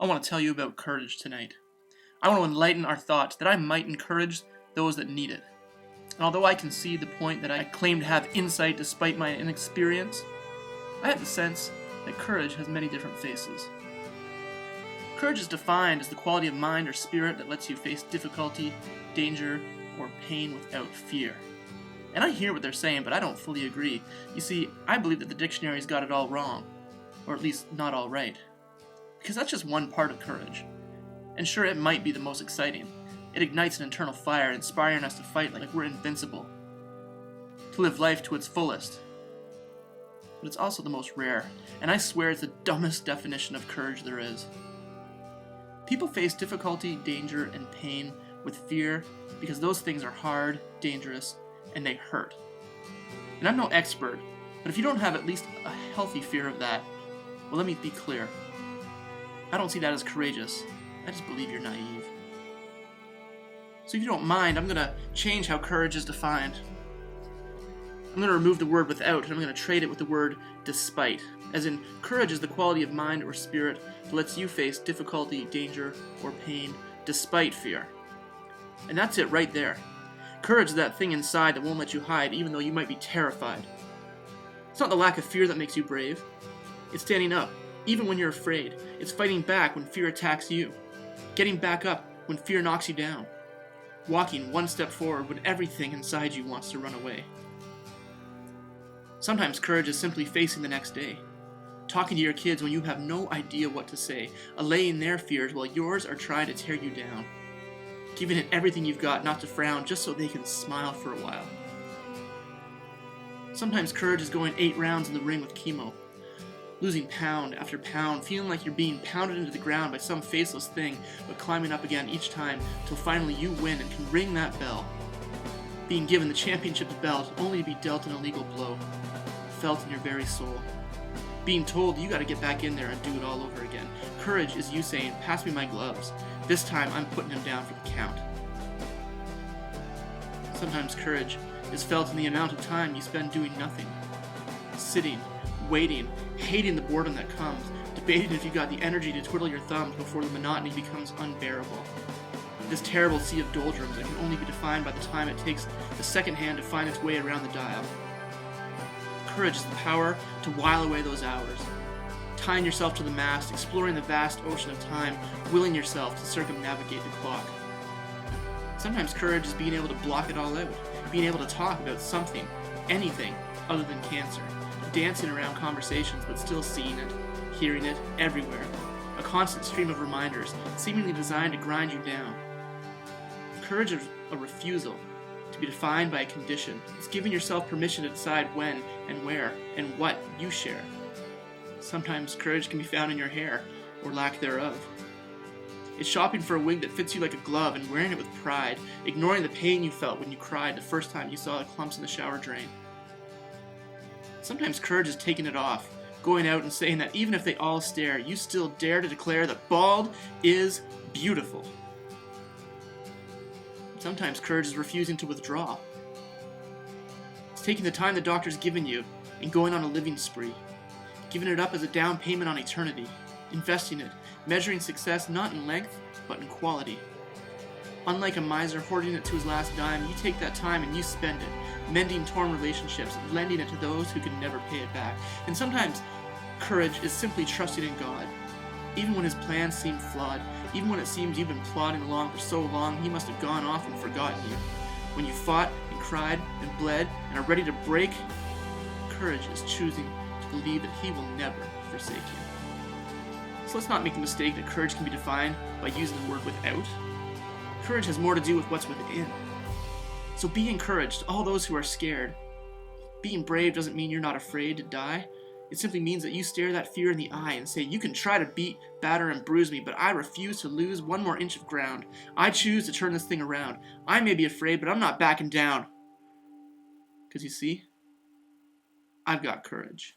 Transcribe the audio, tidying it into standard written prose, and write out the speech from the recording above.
I want to tell you about courage tonight. I want to enlighten our thoughts that I might encourage those that need it. And although I concede the point that I claim to have insight despite my inexperience, I have the sense that courage has many different faces. Courage is defined as the quality of mind or spirit that lets you face difficulty, danger, or pain without fear. And I hear what they're saying, but I don't fully agree. You see, I believe that the dictionary's got it all wrong, or at least not all right. Because that's just one part of courage. And sure, it might be the most exciting. It ignites an internal fire, inspiring us to fight like we're invincible, to live life to its fullest. But it's also the most rare, and I swear it's the dumbest definition of courage there is. People face difficulty, danger, and pain with fear because those things are hard, dangerous, and they hurt. And I'm no expert, but if you don't have at least a healthy fear of that, well, let me be clear. I don't see that as courageous. I just believe you're naive. So if you don't mind, I'm going to change how courage is defined. I'm going to remove the word without, and I'm going to trade it with the word despite. As in, courage is the quality of mind or spirit that lets you face difficulty, danger, or pain despite fear. And that's it right there. Courage is that thing inside that won't let you hide even though you might be terrified. It's not the lack of fear that makes you brave. It's standing up, even when you're afraid. It's fighting back when fear attacks you. Getting back up when fear knocks you down. Walking one step forward when everything inside you wants to run away. Sometimes courage is simply facing the next day. Talking to your kids when you have no idea what to say. Allaying their fears while yours are trying to tear you down. Giving it everything you've got not to frown just so they can smile for a while. Sometimes courage is going 8 rounds in the ring with chemo. Losing pound after pound, feeling like you're being pounded into the ground by some faceless thing, but climbing up again each time till finally you win and can ring that bell. Being given the championship's belt only to be dealt an illegal blow. Felt in your very soul. Being told you gotta get back in there and do it all over again. Courage is you saying, pass me my gloves. This time I'm putting him down for the count. Sometimes courage is felt in the amount of time you spend doing nothing. Sitting, waiting, hating the boredom that comes, debating if you got the energy to twiddle your thumbs before the monotony becomes unbearable. This terrible sea of doldrums that can only be defined by the time it takes the second hand to find its way around the dial. Courage is the power to while away those hours. Tying yourself to the mast, exploring the vast ocean of time, willing yourself to circumnavigate the clock. Sometimes courage is being able to block it all out, being able to talk about something, anything, other than cancer, dancing around conversations but still seeing it, hearing it, everywhere. A constant stream of reminders, seemingly designed to grind you down. Courage is a refusal to be defined by a condition. It's giving yourself permission to decide when and where and what you share. Sometimes courage can be found in your hair, or lack thereof. It's shopping for a wig that fits you like a glove and wearing it with pride, ignoring the pain you felt when you cried the first time you saw the clumps in the shower drain. Sometimes courage is taking it off, going out and saying that even if they all stare, you still dare to declare that bald is beautiful. Sometimes courage is refusing to withdraw. It's taking the time the doctor's given you and going on a living spree, giving it up as a down payment on eternity, investing it, measuring success not in length, but in quality. Unlike a miser hoarding it to his last dime, you take that time and you spend it, mending torn relationships, lending it to those who can never pay it back. And sometimes courage is simply trusting in God. Even when his plans seem flawed, even when it seems you've been plodding along for so long, he must have gone off and forgotten you. When you fought and cried and bled and are ready to break, courage is choosing to believe that he will never forsake you. So let's not make the mistake that courage can be defined by using the word without. Courage has more to do with what's within. So be encouraged, all those who are scared. Being brave doesn't mean you're not afraid to die. It simply means that you stare that fear in the eye and say, you can try to beat, batter, and bruise me, but I refuse to lose one more inch of ground. I choose to turn this thing around. I may be afraid, but I'm not backing down. Because you see, I've got courage.